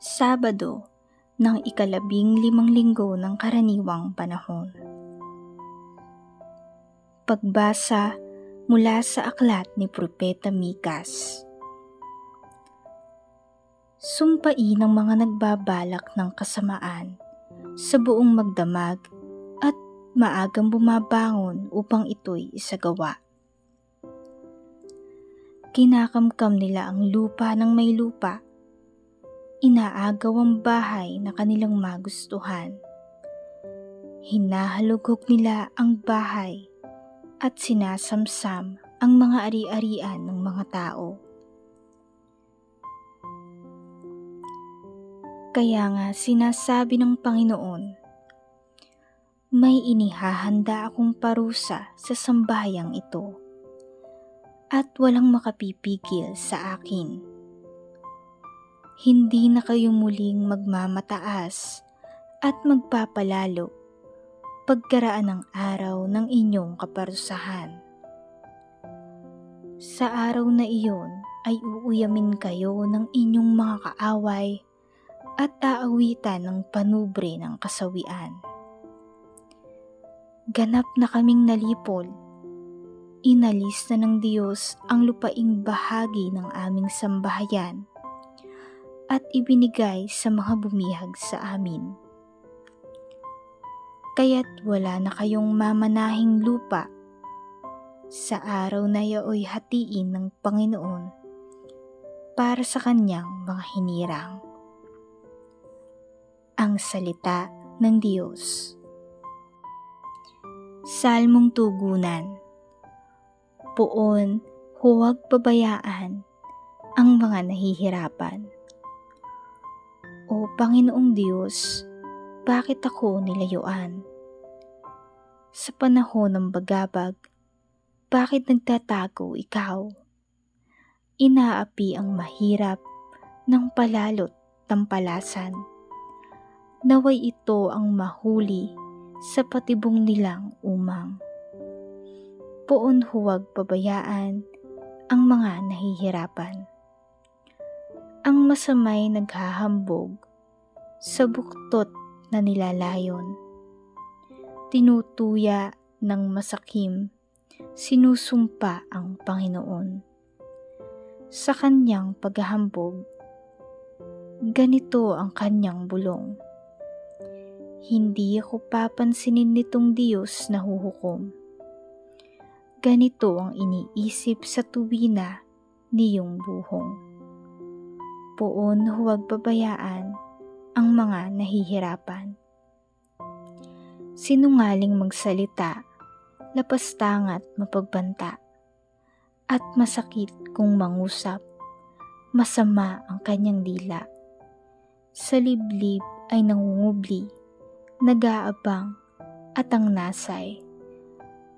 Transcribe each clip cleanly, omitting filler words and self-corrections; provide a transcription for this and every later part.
Sabado ng ika-15 linggo ng karaniwang panahon. Pagbasa mula sa aklat ni Propeta Mikas. Sumpain ng mga nagbabalak ng kasamaan sa buong magdamag at maagang bumabangon upang ito'y isagawa. Kinakamkam nila ang lupa ng may lupa. Inaagaw ang bahay na kanilang magustuhan. Hinahalugog nila ang bahay at sinasamsam ang mga ari-arian ng mga tao. Kaya nga sinasabi ng Panginoon, may inihahanda akong parusa sa sambayang ito at walang makapipigil sa akin. Hindi na kayo muling magmamataas at magpapalalo pagkaraan ng araw ng inyong kaparusahan. Sa araw na iyon ay uuyamin kayo ng inyong mga kaaway at aawitan ng panubre ng kasawian. Ganap na kaming nalipol. Inalis na ng Diyos ang lupaing bahagi ng aming sambahayan at ibinigay sa mga bumihag sa amin. Kaya't wala na kayong mamanahing lupa. Sa araw na iyo'y hatiin ng Panginoon para sa kanyang mga hinirang. Ang salita ng Diyos. Salmong Tugunan. Poon, huwag pabayaan ang mga nahihirapan. O Panginoong Diyos, bakit ako nilayuan? Sa panahon ng bagabag, bakit nagtatago ikaw? Inaapi ang mahirap ng palalot tampalasan. Naway ito ang mahuli sa patibong nilang umang. Poon huwag pabayaan ang mga nahihirapan. Ang masamay naghahambog sa buktot na nilalayon. Tinutuya ng masakim, sinusumpa ang Panginoon. Sa kanyang paghahambog, ganito ang kanyang bulong. Hindi ako papansinin nitong Diyos na huhukom. Ganito ang iniisip sa tuwina niyong buhong. Poon huwag pabayaan ang mga nahihirapan. Sinungaling magsalita, lapastangat mapagbanta, at masakit kung mangusap, masama ang kanyang dila. Sa liblib ay nangungubli, nag-aabang at ang nasay,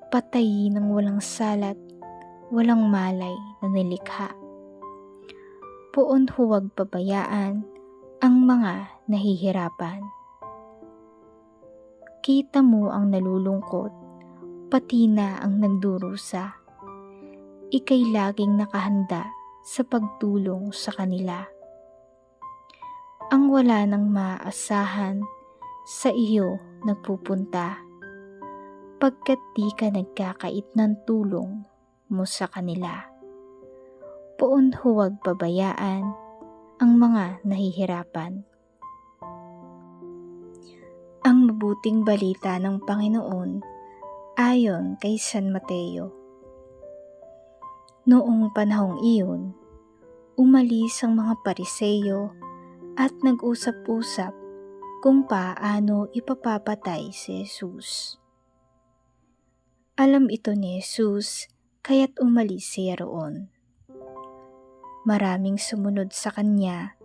patayin ng walang salat, walang malay na nilikha. Poon huwag pabayaan ang mga nahihirapan. Kita mo ang nalulungkot, pati na ang nagdurusa. Ika'y laging nakahanda sa pagtulong sa kanila. Ang wala nang maaasahan sa iyo nagpupunta, pagkat di ka nagkakait ng tulong mo sa kanila. Poon huwag pabayaan ang mga nahihirapan. Ang mabuting balita ng Panginoon ayon kay San Mateo. Noong panahong iyon, umalis ang mga Pariseyo at nag-usap-usap kung paano ipapapatay si Jesus. Alam ito ni Jesus kaya't umalis siya roon. Maraming sumunod sa kanya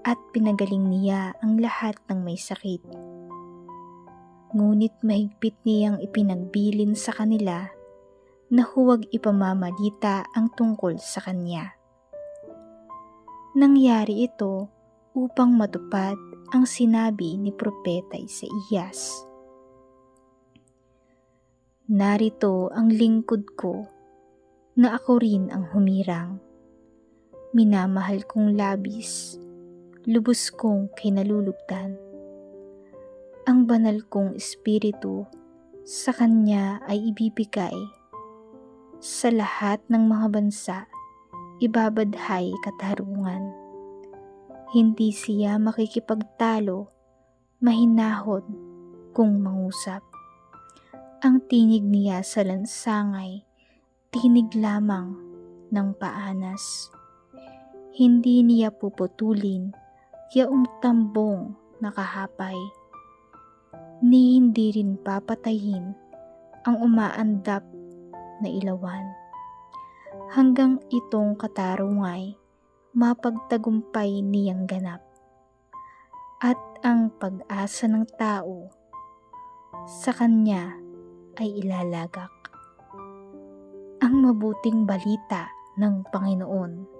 at pinagaling niya ang lahat ng may sakit. Ngunit mahigpit niyang ipinagbilin sa kanila na huwag ipamamalita ang tungkol sa kanya. Nangyari ito upang matupad ang sinabi ni Propeta Isaías. Narito ang lingkod ko na ako rin ang humirang. Minamahal kong labis, lubos kong kinalulugdan. Ang banal kong espiritu sa kanya ay ibibigay. Sa lahat ng mga bansa, ibabadhay katarungan. Hindi siya makikipagtalo, mahinahon kung mangusap. Ang tinig niya sa lansangay, tinig lamang ng paanas. Hindi niya puputulin yaong tambong nakahapay, ni hindi rin papatayin ang umaandap na ilawan. Hanggang itong katarungay mapagtagumpay niyang ganap, at ang pag-asa ng tao sa kanya ay ilalagak. Ang mabuting balita ng Panginoon.